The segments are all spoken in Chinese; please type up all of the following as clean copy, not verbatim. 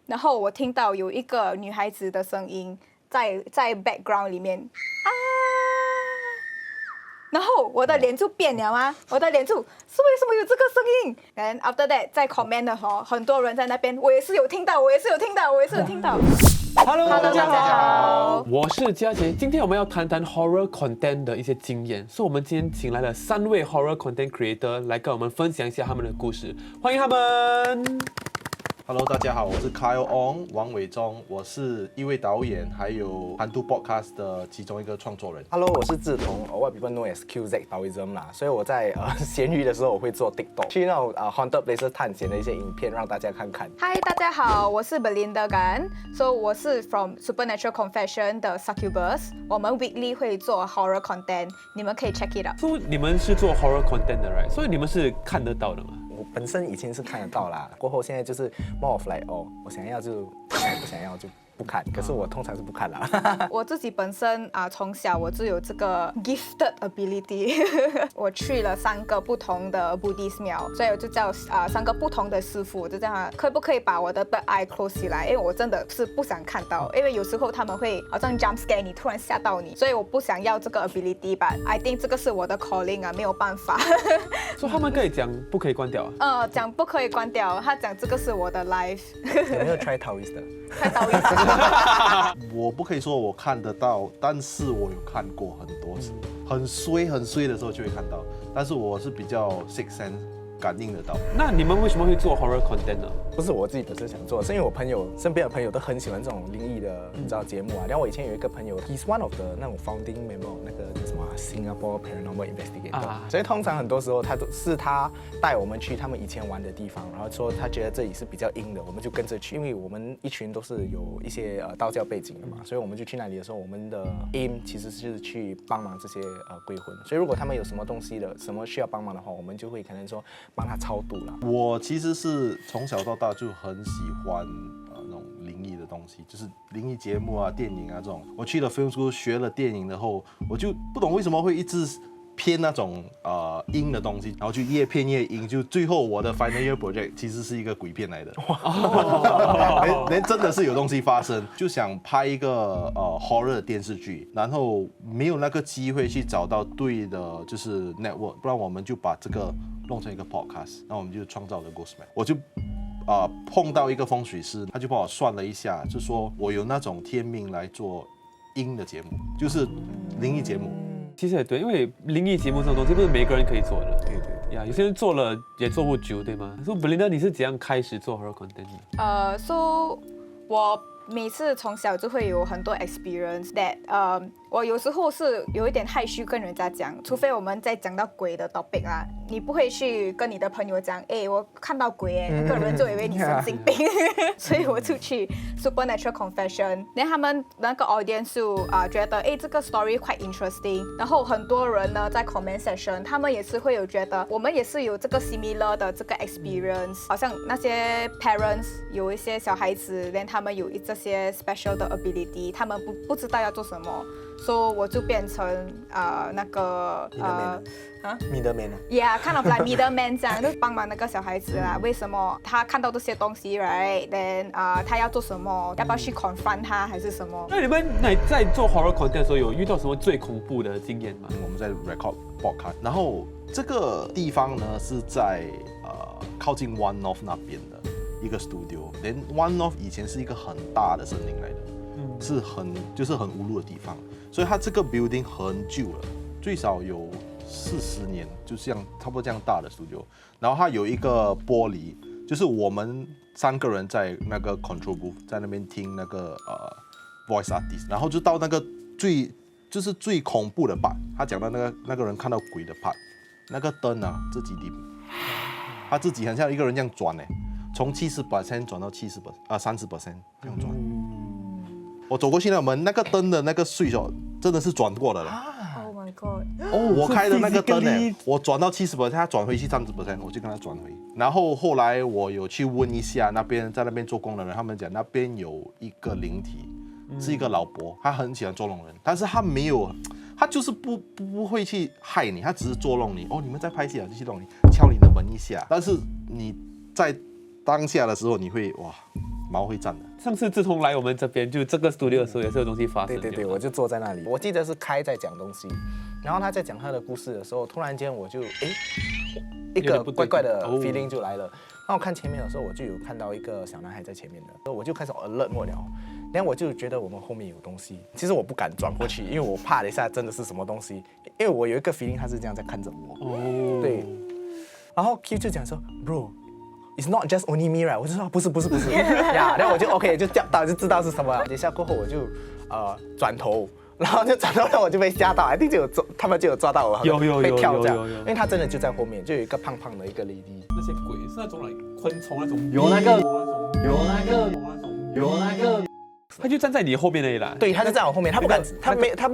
然后我听到有一个女孩子的声音在 background 里面啊，然后我的脸就变了啊，我的脸就是为什么有这个声音？ And after that 在 comment 的很多人在那边，我也是有听到。Hello， 大家好，我是佳杰。今天我们要谈谈 horror content 的一些经验，所以我们今天请来了3位 horror content creator 来跟我们分享一下他们的故事，欢迎他们。Hello， 大家好，我是 Kyle Ong 王伟忠，我是一位导演，还有韩都 Podcast 的其中一个创作人。Hello， 我是志同 ，What people know as QZ Taoism 啦，所以我在闲余的时候我会做 TikTok， 去那种haunted places 探险的一些影片让大家看看。嗨，大家好，我是 Belinda Gan， so 我是 from Supernatural Confession 的 Succubus， 我们 weekly 会做 horror content， 你们可以 check it out。所以你们是做 horror content 的 right？ 所以你们是看得到的吗？我本身以前是看得到啦，过后现在就是 more of like 我想要就看，不想要就不看，可是我通常是不看啦。我自己本身从小我就有这个 gifted ability， 我去了3个不同的 Buddhist 庙，所以我就叫3个不同的师傅，我就这样可不可以把我的 third eye close 起来？因为我真的是不想看到，因为有时候他们会好像 jump scare 你，突然吓到你，所以我不想要这个 ability。But I think 这个是我的 calling 啊，没有办法。所以他们可以讲不可以关掉啊？讲不可以关掉，他讲这个是我的 life。有没有 try Taoist 的？太倒意我不可以说我看得到，但是我有看过很多次，很衰的时候就会看到，但是我是比较 sixth sense 感应得到。那你们为什么会做 horror content 呢？不是我自己本身想做，是因为我身边的朋友都很喜欢这种灵异的，你知道节目啊。然后我以前有一个朋友 ，he's one of the 那种 founding member 那个叫什么 Singapore Paranormal Investigator，所以通常很多时候他带我们去他们以前玩的地方，然后说他觉得这里是比较阴的，我们就跟着去，因为我们一群都是有一些道教背景的嘛，所以我们就去那里的时候，我们的 aim 其实是去帮忙这些鬼魂。所以如果他们有什么东西的，什么需要帮忙的话，我们就会可能说帮他超度了。我其实是从小到大就很喜欢那种灵异的东西，就是灵异节目啊、电影啊这种。我去了 film school 学了电影然后，我就不懂为什么会一直偏那种阴的东西，然后就越偏越阴，就最后我的 final year project 其实是一个鬼片来的。连真的是有东西发生，就想拍一个horror 电视剧，然后没有那个机会去找到对的就是 network， 不然我们就把这个弄成一个 podcast， 那我们就创造了 Ghostman。我就碰到一个风水师，他就帮我算了一下，就说我有那种天命来做阴的节目，就是灵异节目。其实也对，因为灵异节目这种东西不是每个人可以做的。对呀，有些人做了也做不久，对吗？所以 Belinda 你是怎样开始做 horror content 的？So 我每次从小就会有很多 experience that 我有时候是有一点害羞跟人家讲，除非我们在讲到鬼的 topic 啦，你不会去跟你的朋友讲，我看到鬼那个人就以为你神经病，所以我就去 Supernatural Confession， 然后他们那个 audience 就觉得这个 story quite interesting， 然后很多人呢在 comment section， 他们也是会有觉得我们也是有这个 similar 的这个 experience， 好像那些 parents 有一些小孩子，连他们有这些 special 的 ability， 他们不知道要做什么。So 我就变成那个middleman kind of like middleman 这样，就帮忙那个小孩子啦。为什么他看到这些东西 ，right？ Then 他要做什么？要不要去 confront 他还是什么？那你们在做 horror content 的时候，有遇到什么最恐怖的经验吗？我们在 record podcast， 然后这个地方呢是在靠近 One North 那边的一个 studio。连 One North 以前是一个很大的森林来的。是很无路的地方，所以它这个 building 很旧了，最少有40年，就像差不多这样大的 studio。然后它有一个玻璃，就是我们3个人在那个 control booth 在那边听那个voice artist， 然后就到那个最恐怖的 part， 他讲到那个人看到鬼的 part， 那个灯啊自己点，他自己很像一个人这样转从70% 转到30%这样转。我走过去那门，那个灯的那个switch真的是转过的了。Oh my god！ 我开的那个灯我转到70%，他转回去30%，我就跟他转回。然后后来我有去问一下在那边做工的人，他们讲那边有一个灵体，是一个老伯，他很喜欢捉弄人，但是他没有，他就是不会去害你，他只是捉弄你。你们在拍戏啊，就去弄你，敲你的门一下。但是你在当下的时候，你会哇。毛会站的。上次志同来我们这边，就这个 studio 的时候也是有东西发生。对，我就坐在那里，我记得是开在讲东西，然后他在讲他的故事的时候，突然间我就一个怪怪的 feeling 就来了。然后我看前面的时候，我就有看到一个小男孩在前面的，我就开始 alert 我了。然后我就觉得我们后面有东西，其实我不敢转过去，因为我怕了一下真的是什么东西，因为我有一个 feeling 他是这样在看着我。对。然后 Q 就讲说 ，Bro。It's not just only me, right？ 我就说不是呀，然后我就 OK 就掉到就知道是什么了。等一下过后我就转头，然后就转头了，我就被吓到，一定就有他们就有抓到我，被跳这样，因为他真的就在后面，就有一个胖胖的一个 lady。那些鬼是那种昆虫那种，有那个。他就站在你后面那里啦。对，他就在我后面，他不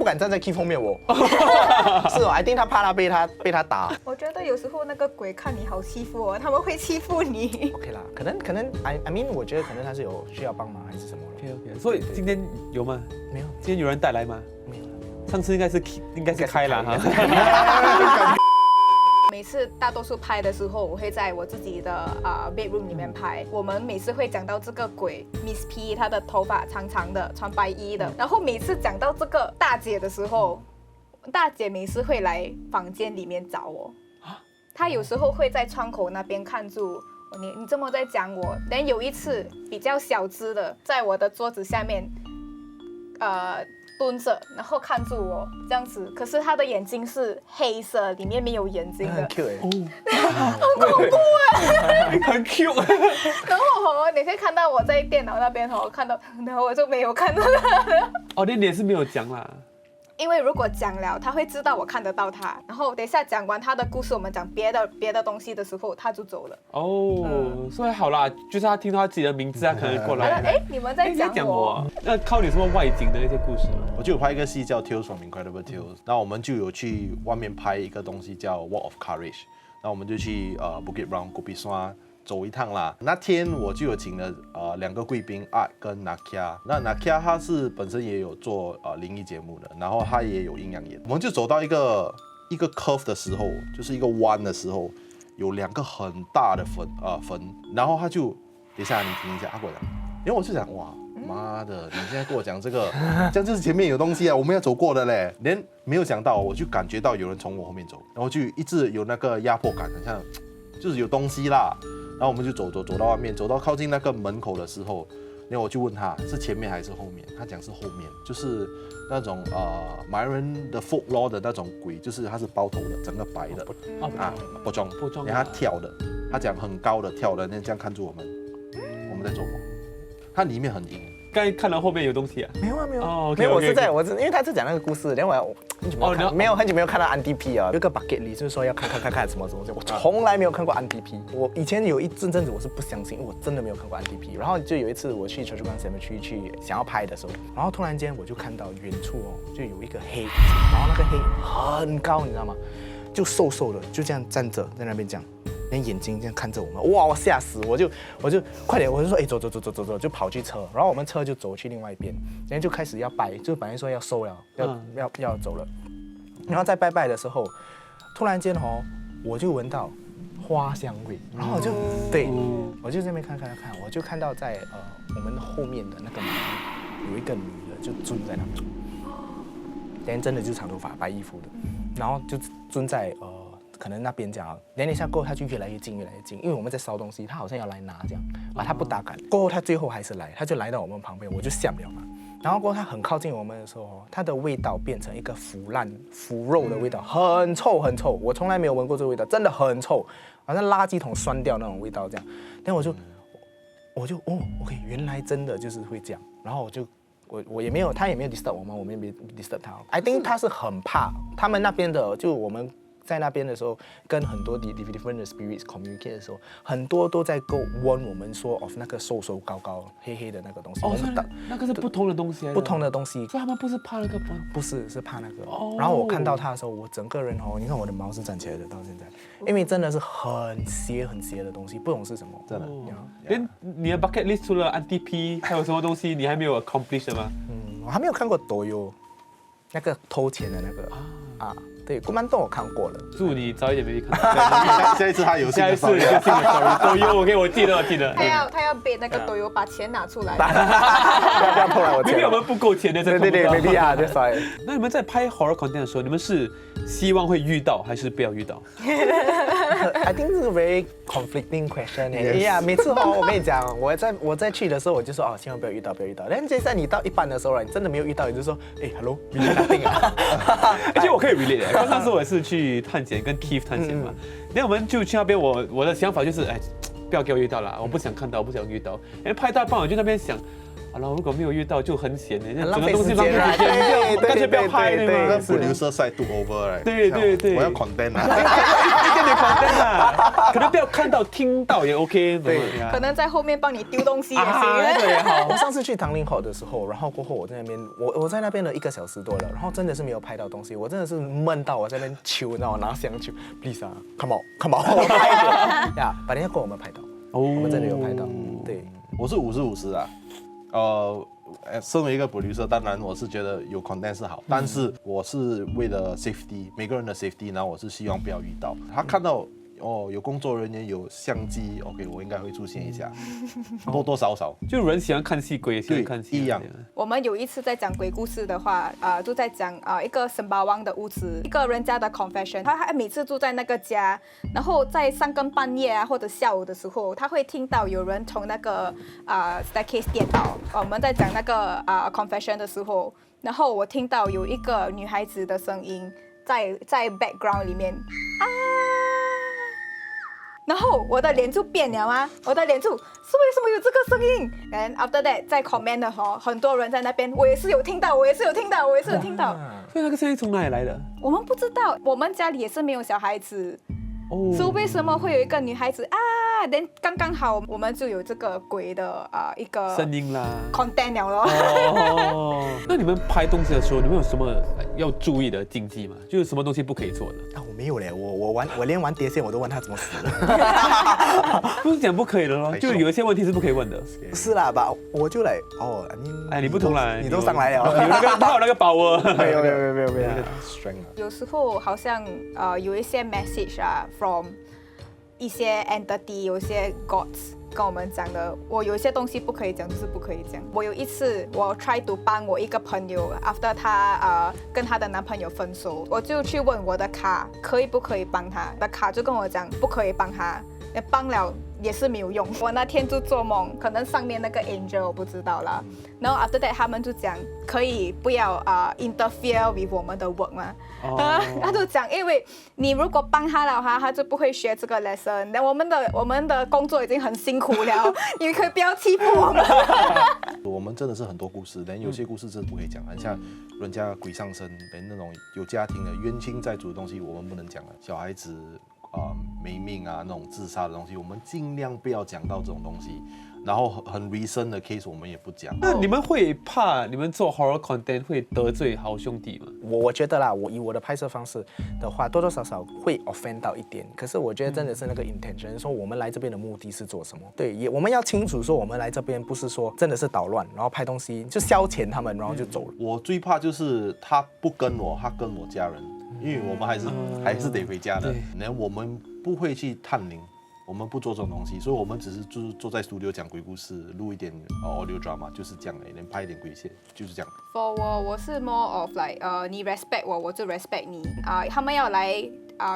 敢站在 Keith 后面我。是哦 ，I think 他怕他被他打。我觉得有时候那个鬼看你好欺负哦，他们会欺负你。OK 啦，可能 I mean 我觉得可能他是有需要帮忙还是什么。OK， 所以今天有吗？没有。今天有人带来吗？没有。上次应该是开了哈。每次大多数拍的时候，我会在我自己的bedroom 里面拍。我们每次会讲到这个鬼 Miss P， 她的头发长长的，穿白衣的。然后每次讲到这个大姐的时候，大姐每次会来房间里面找我。她有时候会在窗口那边看住你这么在讲我。但有一次比较小只的，在我的桌子下面，蹲着，然后看住我这样子，可是他的眼睛是黑色，里面没有眼睛的，很 Q 很恐怖哎，很 Q。然后你可以看到我在电脑那边看到，然后我就没有看到他。哦，你也是没有讲啦。因为如果讲了，他会知道我看得到他，然后等一下讲完他的故事，我们讲别的东西的时候，他就走了。哦，所以好啦，就是他听到他自己的名字，他可能过来。哎，你们在讲我？那靠你什么外景的那些故事吗？我就有拍一个戏叫 Tales from Incredible Tales，然后我们就有去外面拍一个东西叫 Walk of Courage， 然后我们就去Bukit Brown Kopi Swa走一趟啦。那天我就有请了2个贵宾 Art 跟 Nakia。那 Nakia 他是本身也有做灵异节目的，然后他也有阴阳眼。我们就走到一个 curve 的时候，就是一个弯的时候，有2个很大的坟，然后他就等一下你停一下，过来，因为我就想哇。妈的！你现在跟我讲这个，这样就是前面有东西啊，我们要走过的嘞。连没有想到，我就感觉到有人从我后面走，然后就一直有那个压迫感，很像就是有东西啦。然后我们就走到外面，走到靠近那个门口的时候，然后我就问他是前面还是后面，他讲是后面，就是那种马来人的 folklore 的那种鬼，就是他是包头的，整个白的不装，然后他跳的，他讲很高的跳的，那这样看住我们在做梦，它里面很阴。刚才看到后面有东西啊？没有啊，没有。哦，没有，因为他是讲那个故事，然后我很久没有看到 NDP 啊，有个 bucket list 就是说要看什么，我从来没有看过 NDP。我以前有一阵子我是不相信，因为我真的没有看过 NDP。然后就有一次我去 Choa Chu Kang Cemetery 去想要拍的时候，然后突然间我就看到远处就有一个黑，然后那个黑很高，你知道吗？就瘦瘦的，就这样站着在那边这样。连眼睛这样看着我们，哇！我吓死，我就快点，我就说，走，就跑去车，然后我们车就走去另外一边，然后就开始要拜，就本来说要收了，要走了，然后在拜的时候，突然间我就闻到花香味，然后我就我就在那边看，我就看到在我们后面的那个门有一个女的就蹲在那边，人真的就是长头发白衣服的，然后就蹲在可能那边这样，连一下过后他就越来越近，因为我们在烧东西，他好像要来拿这样，他不大敢。过后他最后还是来，他就来到我们旁边，我就吓了嘛。然后过后他很靠近我们的时候，他的味道变成一个腐肉的味道，很臭，我从来没有闻过这个味道，真的很臭，好像垃圾桶酸掉那种味道这样。但我就OK， 原来真的就是会这样。然后我也没有，他也没有 disturb 我们，我们也没 disturb 他。I think 他是很怕他们那边的，就我们。在那边的时候，跟很多 different spirits communicate 的时候，很多都在warn我们说 of 那个瘦高黑黑的那个东西。那个是不同的东西。不同的东西。所以他们不是怕那个吗？不是，是怕那个。然后我看到他的时候，我整个人你看我的毛是站起来的，到现在，因为真的是很邪的东西，不懂是什么，真的。连你的 bucket list 除了 NDP 还有什么东西你还没有 accomplish 的吗？我还没有看过抖音那个偷钱的那个对，古曼洞我看过了。祝你早一点 baby 看到。下一次他有新下的一次有新的 story 都有 OK， 我记得。他要背那个都有把钱拿出来。不要偷来我钱。明明我们不够钱的，对，没必要，就所以。那你们在拍 horror content 的时候，你们是希望会遇到，还是不要遇到？ I think it's a very conflicting question. Yeah， 每次我跟你讲，我在去的时候，我就说千万不要遇到，不要遇到。但接下来你到一半的时候，你真的没有遇到，你就说，hello， 你在哪定啊？而且我可以 relate， 刚上次我也是去探险，跟 Keith 探险嘛，那我们就去那边，我的想法就是，不要给我遇到啦，我不想看到，我不想遇到。拍到一半我就那边想。好了，如果没有遇到就很险的，浪费时间，干脆不要拍对吗？那producer side took over 来，对，我要 content 啊，一定得 content 啊，可能不要看到听到也 OK， 对，可能在后面帮你丢东西也行。对，好。我上次去唐林口的时候，然后过后我在那边，我在那边了1个小时多了，然后真的是没有拍到东西，我真的是闷到我在那边求，你知道吗？拿香求 ，please 啊 ，come on， 我拍一个呀，把人家给我们拍到，我们真的有拍到，对，我是50-50啊。身为一个 producer， 当然我是觉得有 content 是好，但是我是为了 safety， 每个人的 safety， 然后我是希望不要遇到。他看到有工作人员有相机 ，OK， 我应该会出现一下，多多少少。就人喜欢看戏，鬼也喜欢看戏一样。我们有一次在讲鬼故事的话，就在讲一个沈巴旺的屋子，一个人家的 confession， 他每次住在那个家，然后在3更半夜啊或者下午的时候，他会听到有人从那个staircase 跌倒。我们在讲那个confession 的时候，然后我听到有一个女孩子的声音在 background 里面啊。然后我的脸就变了啊，我的脸就是为什么有这个声音 ？And after that， 在 comment 的很多人在那边，我也是有听到。所以那个声音从哪里来的？我们不知道，我们家里也是没有小孩子。所以为什么会有一个女孩子啊？刚刚好我们就有这个鬼的一个声音啦 content 了咯。那你们拍东西的时候，你们有什么要注意的禁忌吗？就是什么东西不可以做的？我没有嘞，我连玩碟仙我都问他怎么死的。不是讲不可以的咯，就有一些问题是不可以问的。不是啦吧，我就来你不同啦，你都上来了，他有那个宝哦。没有 strength。有时候好像有一些 message from 一些 entity， 有些 gods 跟我们讲的，我有一些东西不可以讲，就是不可以讲。我有一次我 try to 帮我一个朋友 ，after 她跟她的男朋友分手，我就去问我的卡可不可以帮她，的卡就跟我讲不可以帮她，帮了也是没有用。我那天就做梦，可能上面那个 angel 我不知道啦。然后 after that 他们就讲可以不要interfere with 我们的 work 嘛。他就讲，因为你如果帮他的话，他就不会学这个 lesson。那我们的工作已经很辛苦了，你可以不要欺负我们。我们真的是很多故事，但有些故事真的不可以讲，很像人家鬼上身，那种有家庭的冤亲债主的东西，我们不能讲了。小孩子没命啊，那种自杀的东西，我们尽量不要讲到这种东西。然后很 recent 的 case 我们也不讲。那你们会怕你们做 horror content 会得罪好兄弟吗？我觉得啦，以我的拍摄方式的话，多多少少会 offend 到一点。可是我觉得真的是那个 intention， 说我们来这边的目的是做什么？对，我们要清楚说我们来这边不是说真的是捣乱，然后拍东西就消遣他们，然后就走了。我最怕就是他不跟我，他跟我家人，因为我们还是得回家的。然后我们不会去探灵。我们不做这种东西，所以我们只是就是坐在 studio 讲鬼故事，录一点audio drama， 就是这样的，能拍一点鬼片，就是这样。For 我是 more of like 你 respect 我就 respect 你他们要来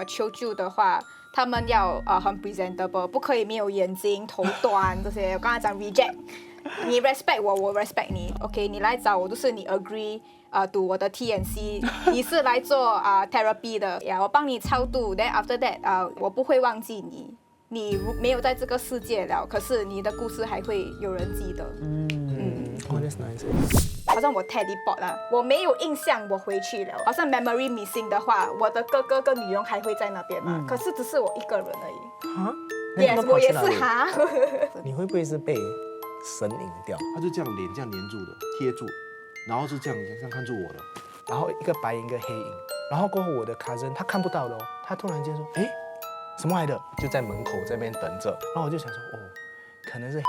求救的话，他们要很 presentable， 不可以没有眼睛、头短这些。我刚才讲 reject， 你 respect 我 respect 你。OK， 你来找我就是你 agree。读我的 TNC， 你是来做therapy 的呀，我帮你超度。Then after that，我不会忘记你。你没有在这个世界了，可是你的故事还会有人记得。That's nice。好像我 teleport 啦，我没有印象我回去了。好像 memory missing 的话，我的哥哥跟女佣还会在那边嘛？可是只是我一个人而已。Yes， 我也是哈。你会不会是被神引掉？他就这样脸这样黏住的，贴住，然后是这样看住我的，然后一个白影一个黑影，然后过后我的 cousin 他看不到的哦，他突然间说，什么来的？就在门口这边等着，然后我就想说，可能是